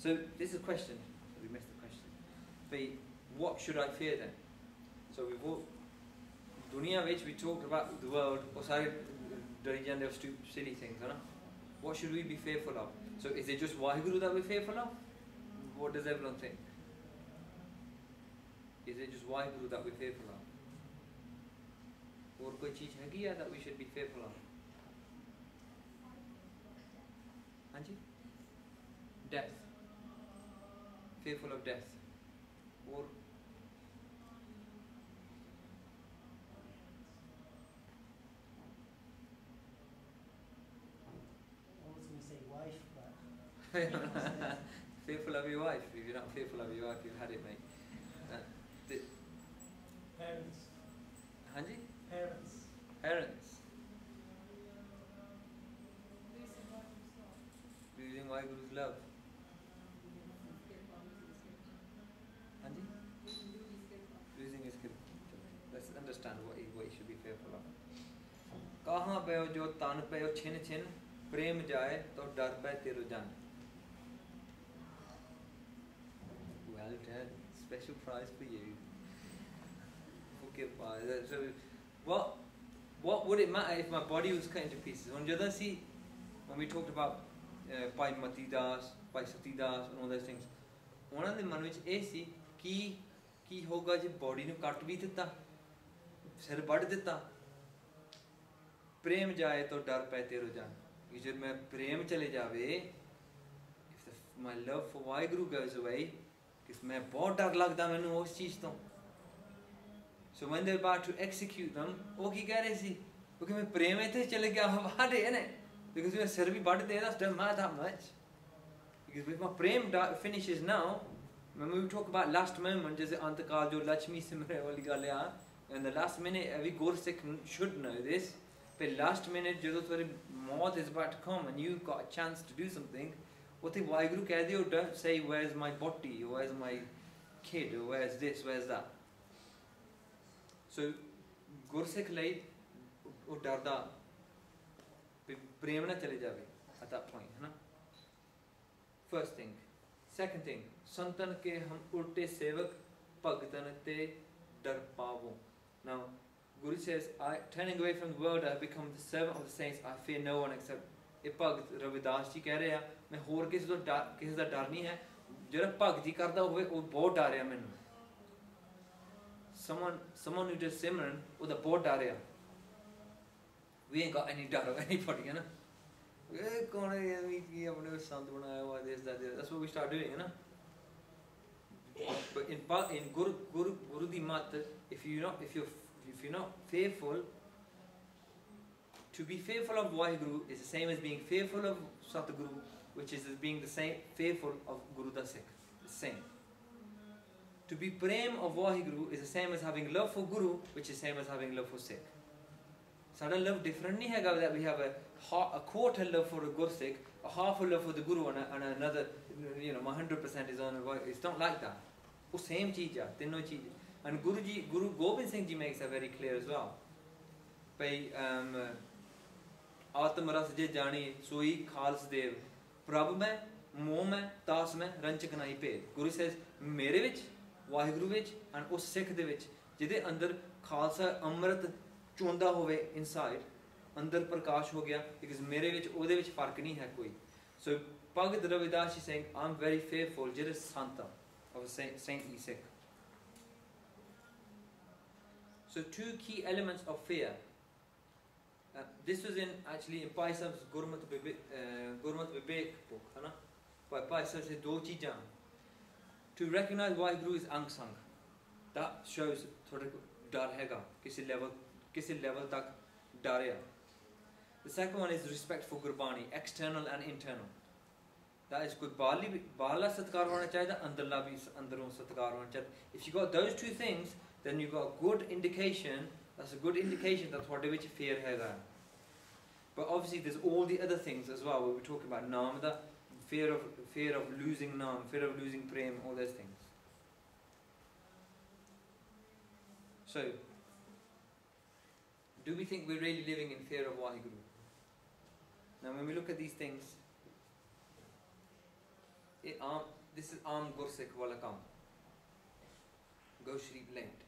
So this is a question. We missed the question. But what should I fear then? So we've all, dunya which we talked about the world, or sorry, of silly things, huh? What should we be fearful of? So is it just Waheguru that we're fearful of? What does everyone think? Is it just Waheguru that we're fearful of? Or koi cheez hai ya that we should be fearful of? Hanji? Death. Fearful of death. Or fearful of your wife. If you're not fearful of your wife, you've had it, mate. Parents. Hanji? Parents. Parents. Losing Waheguru's love. Hanji? Losing his gift. Let's understand what he should be fearful of. Kahan pe jo tan pe chin chin prem jaye to dar pe tero jan. Well done. Special prize for you. Okay, so what would it matter if my body was cut into pieces? When we talked about by Matidas, by Satidas and all those things, one of the man which is ki hoga je body nu cut bhi ditta, sir bad ditta, prem jaye to dar pe tero jan. If my prem chale jave, if my love for Waheguru goes away, because मैं बहुत डर लगता मैंने उस चीज़ तो. So when they're about to execute them, वो की कह रही थी, क्योंकि मैं प्रेम में थे चले गया हवा दे ने, because मैं सिर भी बढ़ दे, that doesn't matter that much. Because if my prem finishes now, when we talk about last moment, जैसे अंतकाल जो लक्ष्मी सिमरे वाली गाले आ, and the last minute every Gursikh should know this, but last minute जो तो तुम्हारी मौत is about to come and you got a chance to do something. What if Waheguru keh diyo, don't say where's my body, or where's my kid, or where's this, where's that. So Gursikh lai wo darda prem na chale jave at that point, है ना? First thing. Second thing, santan ke hum ulte sevak bhagtan te dar pavo. Now Guru says, turning away from the world, I have become the servant of the saints, I fear no one except. ਇਹ ਭਗਤ ਰਵਿਦਾਸ ਜੀ ਕਹਿ ਰਹੇ ਆ ਮੈਂ ਹੋਰ ਕਿਸੇ ਦਾ ਡਰ ਨਹੀਂ ਹੈ ਜਿਹੜਾ ਭਗਤੀ ਕਰਦਾ ਹੋਵੇ ਉਹ ਬਹੁਤ ਡਰਿਆ ਮੈਨੂੰ someone who does Simran ਉਹਦਾ ਬਹੁਤ ਡਰਿਆ we ain't got any doubt of anybody ਹੈ ਨਾ ਇਹ ਕੌਣ ਹੈ ਇਹ ਕੀ ਆਪਣੇ ਸੰਤ ਬਣਾਇਆ ਹੋਇਆ this that that's what we start doing ਹੈ ਨਾ but in Guru ਦੀ ਮੱਤ if you're not fearful. To be fearful of Waheguru is the same as being fearful of Satguru, which is being the same fearful of Guru da Sikh. The same. To be prem of Waheguru is the same as having love for Guru, which is the same as having love for Sikh. Sada love different nahi hai that we have a quarter love for a Gursikh, a half a love for the Guru, and another, 100% is on. It's not like that. वो same चीज है, तीनों चीज. And Guru Gobind Singh Ji makes that very clear as well. आत्म रस जे जानी सोई खालस देव प्रभ में मोह में तास में रंचक नहीं भेद. Guru says मेरे विच वाहिगुरु विच and उस सिख दे विच जिदे अंदर खालसा अमृत चोंदा होवे inside अंदर प्रकाश हो गया because मेरे विच ओदे विच फर्क नहीं है कोई. So Bhagat Ravidas is saying I'm very fearful जिदे संता of a saintly Sikh. So two key elements of fear. This was actually in Bhai Sahib's Gurmat Vivek book, है ना? Bhai Sahib said दो चीज़ां. To recognize Waheguru is angsang. That shows थोड़ा डर हैगा किसी level तक डर है. The second one is respect for Gurbani, external and internal. That is good. बाहरला सत्कार होना चाहिए, अंदरला भी अंदरों सत्कार होना चाहिए. If you got those two things, then you got a good indication. That's a good indication that whatever you fear हैगा. But obviously there's all the other things as well. Where we're talking about naam, the fear of losing naam, fear of losing prem, all those things. So, do we think we're really living in fear of Waheguru? Now when we look at these things, This is आम गुरसिख वाला काम. Go sleep late.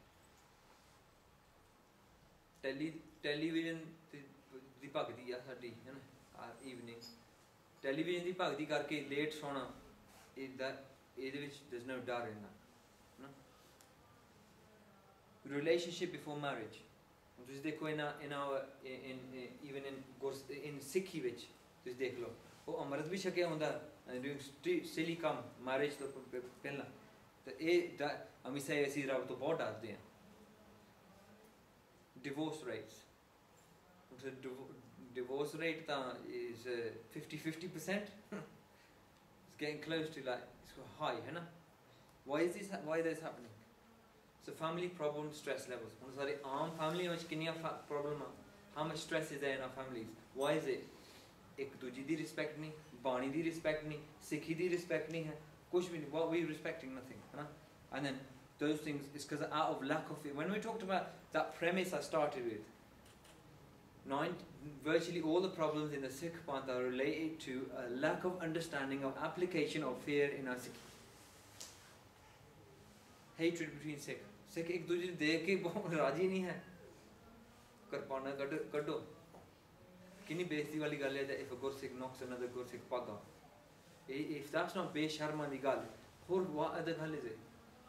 Television ਦੀ ਭਗਦੀ ਆ ਸਾਡੀ ਹੈ ਨਾ evening. Television ਦੀ ਭਗਦੀ ਕਰਕੇ late ਸੋਣਾ ਇਹਦੇ ਵਿੱਚ there's no ਡਰ in that. Relationship before marriage. ਤੁਸੀਂ ਦੇਖੋ even in Sikhi ਵਿੱਚ ਤੁਸੀਂ ਦੇਖ ਲਓ ਉਹ ਅੰਮ੍ਰਿਤ ਵੀ ਛਕਿਆ ਹੁੰਦਾ doing silly ਕੰਮ marriage ਤੋਂ ਪਹਿਲਾਂ ਤੇ ਇਹ ਹਮੇਸ਼ਾ ਅਸੀਂ ਰੱਬ ਤੋਂ ਬਹੁਤ ਡਰਦੇ ਹਾਂ. Divorce rates. Divorce rate is 50%. It's getting close to like it's high, है ना? Why is this happening? So family problems, stress levels. ਹੁਣ ਸਾਰੇ ਆਮ family ਵਿੱਚ ਕਿੰਨੀਆਂ problem ਆ? How much stress is there in our families? Why is it? ਇੱਕ ਦੂਜੀ ਦੀ respect ਨਹੀਂ, ਬਾਣੀ ਦੀ respect ਨਹੀਂ, ਸਿੱਖੀ ਦੀ respect ਨਹੀਂ ਹੈ, ਕੁਝ ਵੀ ਨਹੀਂ. What we respecting nothing, है ना? And then those things is because out of lack of it. When we talked about that premise I started with, virtually all the problems in the Sikh path are related to a lack of understanding of application of fear in our Sikh. Hatred between Sikh. Sikh एक दूसरे देख के बहुत राजी नहीं है. करपाना कटो. किन्नी बेइज्जती वाली गल है if a Gursikh knocks another Gursikh pagga. If that's not बेशर्मा दी गल, और what other गल is it?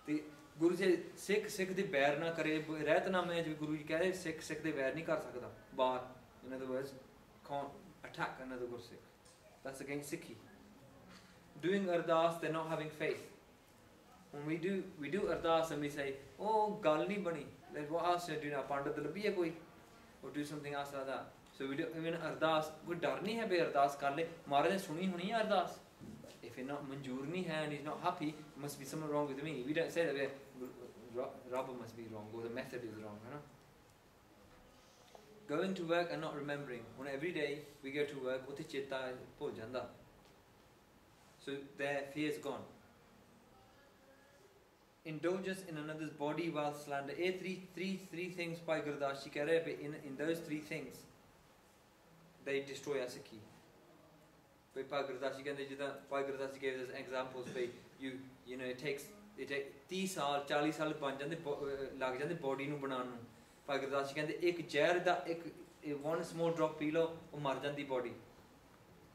The गुरु जी सिख दे बैर ना करे रहतनामे च गुरु जी कह रहे सिख दे बैर नहीं कर सकता बाहर. In other words, can't attack another Gursikh. That's against Sikhi. Doing ardas, they're not having faith. When we do ardas and we say, oh gal nahi bani, like what else should I do now? Pandit labhi hai koi, or do something else like that. So we do even ardas. कोई डर नहीं है बे ardas कर ले. महाराज ने सुनी होनी है ardas. If it's not manjoor nahi hai and he's not happy, must be something wrong with me. We don't say that Rabba must be wrong or the method is wrong, you know. Going to work and not remembering. When every day we go to work, utte cheta bhul janda. So their fear is gone. Indulgence in another's body while slander. Three things by Gurdas ji keh rahe hai, in those three things they destroy our Sikhi. But Bhai Gurdas ji kehndे जिदा Bhai Gurdas ji gave us examples by you know it takes 30 ਸਾਲ 40 ਸਾਲ ਬਣ ਜਾਂਦੇ ਲੱਗ ਜਾਂਦੇ body ਨੂੰ ਬਣਾਉਣ ਨੂੰ. Bhai Gurdas ji ਕਹੰਦੇ ਇੱਕ ਜ਼ਹਿਰ ਦਾ ਇੱਕ one small drop ਪੀ ਲਓ ਉਹ ਮਰ ਜਾਂਦੀ body.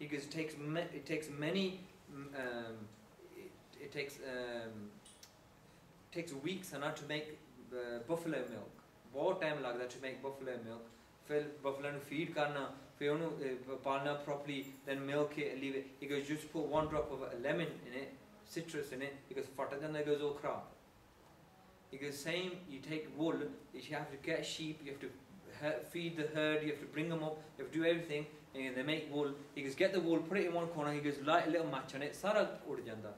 Because it takes many it takes weeks to make buffalo milk. बहुत time लगता to make buffalo milk. फिर buffalo ਨੂੰ feed करना, फिर ਉਹਨੂੰ पालना properly, then milk it, leave it. He goes just put one drop of lemon in it, citrus in it. He goes फट जाता, it goes all crap. He goes same. You take wool. You have to get sheep. You have to feed the herd. You have to bring them up. You have to do everything, and they make wool. He goes get the wool, put it in one corner. He goes light a little match on it. सारा उड़ जाता.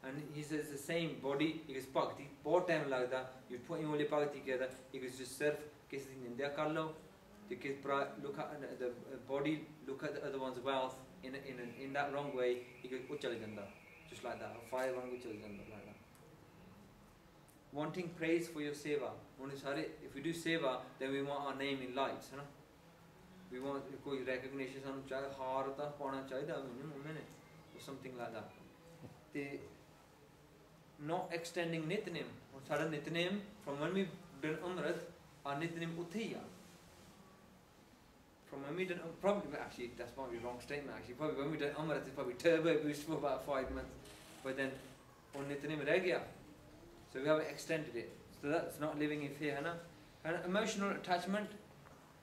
And he says the same body. He goes भक्ति बहुत time लगता. You put in all your भक्ति together. He goes just serve किसी दिन निंदा कर लो. Look at the body. Look at the other one's wealth in that wrong way. He goes वो चले जाता. Just like that. Fire वांग वो चले जाता like that. Wanting praise for your seva. If we do seva, then we want our name in lights, you know? We want koi recognition, or something like that. Not extending nitnem. Nitnem, from when we've done Amrit, our nitnem uthiya. From when we done, probably, actually, that's probably a wrong statement, actually. Probably when we done Amrit, it's probably turbo boost for about 5 months. But then, on nitnem regya. So we haven't extended it. So that's not living in fear, है And emotional attachment,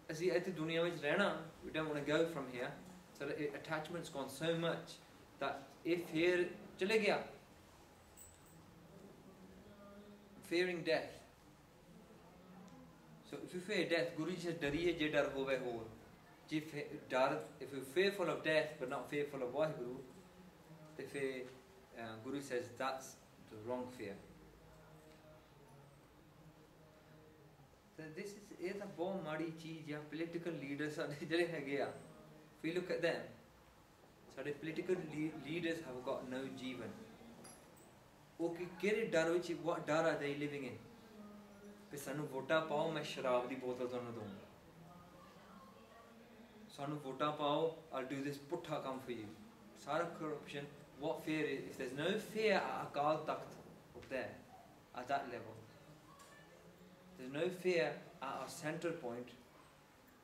as we don't want to go from here. So the attachment's gone so much that if fear, चले गया. Fearing death. So if you fear death, Guru says, डरिए जे डर होवे हो. If you're fearful of death but not fearful of Waheguru, Guru says that's the wrong fear. So this is a बहुत माड़ी चीज़ या political leaders जड़े है गया. If we look at them, so the political leaders have got no जीवन. Okay, किरे डर विच what डर are they living in? कि सानू वोटा पाओ मैं शराब दी बोतल तुहानू दूँगा. सानू वोटा पाओ I'll do this पुट्ठा काम for you. सारा corruption what fear is. If there's no fear at Akal Takht up there, at that level, there's no fear at our center point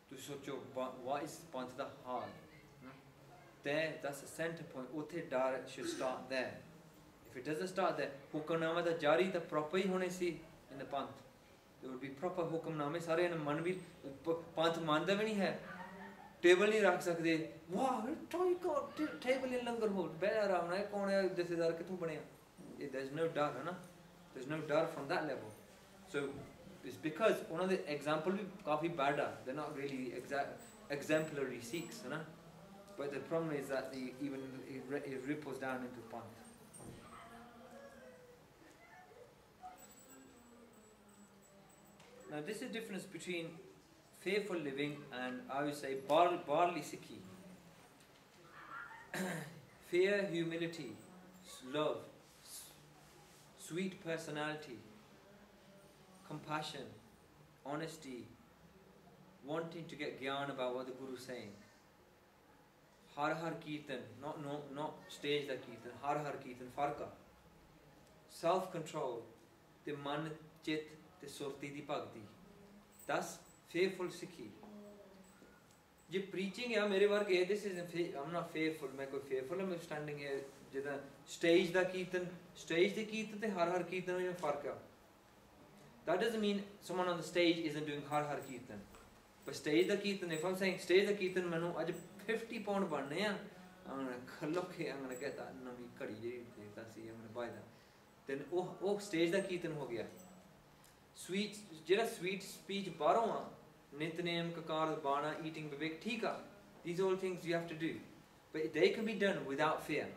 to socho what is Panth the hard. There, that's the center point. Utte dar should start there. If it doesn't start there, Hukamnama the Jari, the proper hone si in the Panth. There would be proper Hukamname, sare and Manvi, Panth Mandavani hai. Table नहीं रख सकते वाह toy को table in langar hold बैठ आराम ना कौन है जैसेदार कितों बने there's no doubt है ना there's no doubt from that level so it's because one of the example भी काफी bad है they're not really exemplary Sikhs है ना but the problem is that it ripples down into Panth. Now this is the difference between fearful living and I would say barley Sikhi. Fear, humility, love, sweet personality, compassion, honesty, wanting to get gyan about what the Guru is saying. Har har kirtan, not stage the kirtan, har har kirtan, farka. Self-control, the man chit, the surti di bhakti. That's fearful Sikhi. Je preaching ya mere work this is I'm not fearful मैं कोई fearful I'm standing here जिदा stage the kirtan te har har kirtan में फर्क है. That doesn't mean someone on the stage isn't doing har har kirtan. But stage the kirtan, if I'm saying stage the kirtan मैंने आज 50 pound बनने हैं I'm gonna get that नवी कड़ी जी तासी I'm gonna buy that. Then oh stage the kirtan हो गया. Sweet Jira sweet speech बारों uh Nitnem, kakar, bana, eating, vivek, tika. These are all things you have to do. But they can be done without fear.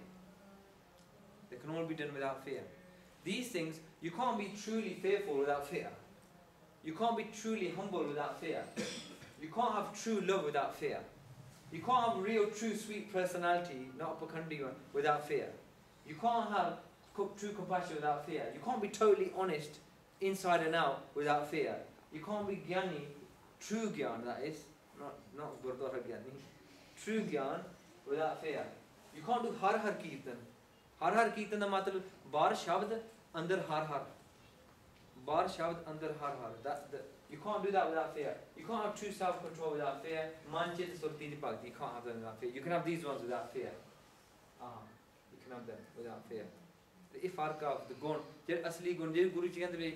They can all be done without fear. These things, you can't be truly fearful without fear. You can't be truly humble without fear. You can't have true love without fear. You can't have real, true, sweet personality, not a pakhandi one, without fear. You can't have true compassion without fear. You can't be totally honest inside and out without fear. You can't be gyani, true gyan that is, not gurdwara gyani, true gyan without fear. You can't do har har kirtan. Har har kirtan da matlab bar shabd andar har har. Bar shabd andar har har. You can't do that without fear. You can't have true self-control without fear. Manchit surti di bhakti. You can't have them without fear. You can have these ones without fear. You can have them without fear. The farka of the gun. Jer asli gun. Jer Guru ji kehndे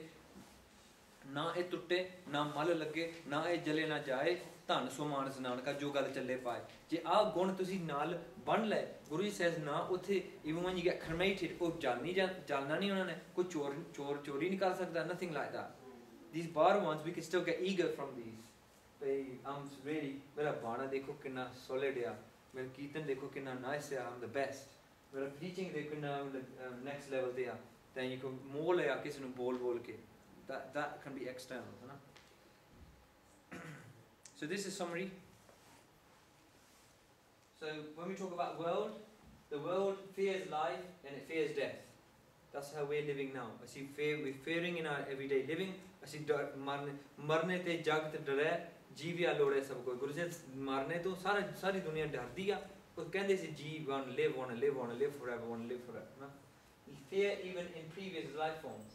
ना ए टुटे ना मल लगे ना ए जले ना जाए धन सुमान स्नान का जो गल चले पाए जे आ गुण तुसी नाल बन ले गुरु जी says ना उथे even when you get cremated ओ जलना नहीं उन्होंने कोई चोरी नहीं कर सकता nothing like that. These bar ones we can still get ego from these. I'm really मेरा बाणा देखो कितना solid है मेरा कीर्तन देखो कितना nice है I'm the best मेरा preaching देखो कितना next level पे है then you can मोल है किसी ने बोल के that can be external. So this is summary. So when we talk about world, the world fears life and it fears death. That's how we're living now. We're fearing in our everyday living. मरने ते जग ते डरे जीविया लोड़े सब कोई गुरु जी मरने तो सारी दुनिया डरती है वो कहते सी जी want to live forever. Fear even in previous life forms.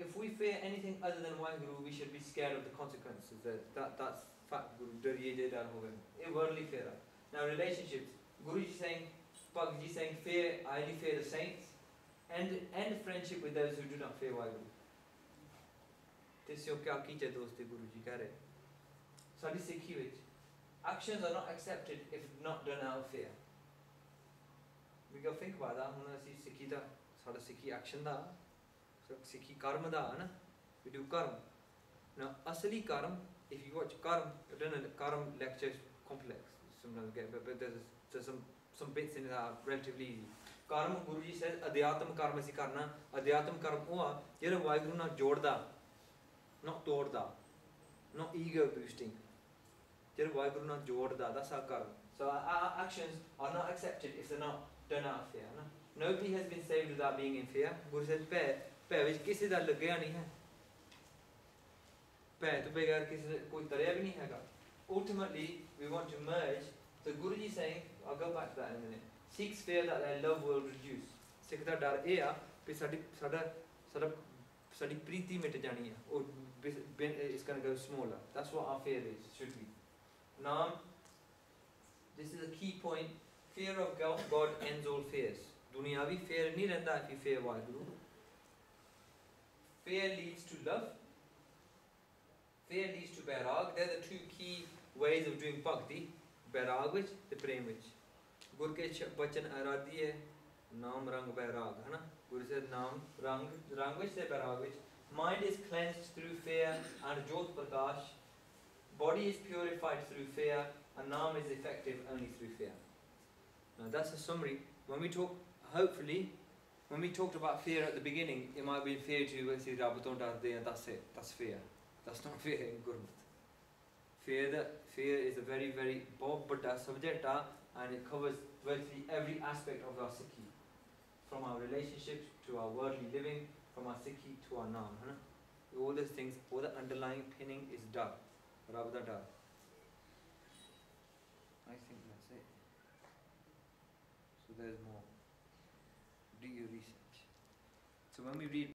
If we fear anything other than Waheguru, we should be scared of the consequences. That's fact. Worldly fear. Now relationships. Guruji saying, Bhagavad saying, I only fear the saints, and friendship with those who do not fear Waheguru. This is kya kiche dosti Guruji keh rahe. Sadi Sikhi vich, actions are not accepted if not done out of fear. We go think about that. Huna si Sikhi da, sada Sikhi action da. Sikhi karma da, na? We do karma. Now, asali karma, if you watch karma, I've done a karma lecture complex. Sometimes get, but there's some bits in it that are relatively easy. Karma, Guruji says, adhyatam karma si karna. Adhyatam karma hoa, jehda Waheguru na jodda, not todda, not ego boosting. Jehda Waheguru na jodda, that's our karma. So our actions are not accepted if they're not done out of fear. Na? Nobody has been saved without being in fear. Guru says, ਭੈ ਵਿੱਚ ਕਿਸੇ ਦਾ ਲੱਗਿਆ ਨਹੀਂ ਹੈ ਭੈ ਤੋਂ ਬਗੈਰ ਕਿਸੇ ਕੋਈ ਤਰਿਆ ਵੀ ਨਹੀਂ ਹੈਗਾ ultimately we want to merge so Guruji saying I'll go back to that in a minute. Sikhs fear that their love will reduce. Sikh da dar eh a कि साडी प्रीति मिट जानी है और it's going to go smaller. That's what our fear is, should be. Naam, this is a key point. Fear of God ends all fears. Dunyavi fear nahi rehta if you fear Waheguru. Fear leads to love. Fear leads to bairag. They're the two key ways of doing bhakti. Bairag which, the prem which. Gur ke bachan aradi hai, naam rang bairag, hai na? Guru said naam rang which, the bairag which. Mind is cleansed through fear and jot prakash. Body is purified through fear and naam is effective only through fear. Now that's a summary. When we talk, hopefully, when we talked about fear at the beginning, it might be fear to say Rabaton darde and that's it. That's fear. That's not fear in Gurmat. Fear is a very, very bada subject and it covers virtually every aspect of our Sikhi. From our relationships to our worldly living, from our Sikhi to our Naam. All those things, all the underlying pinning is dar. Rabda dar. I think that's it. So there's more. Do your research. So when we read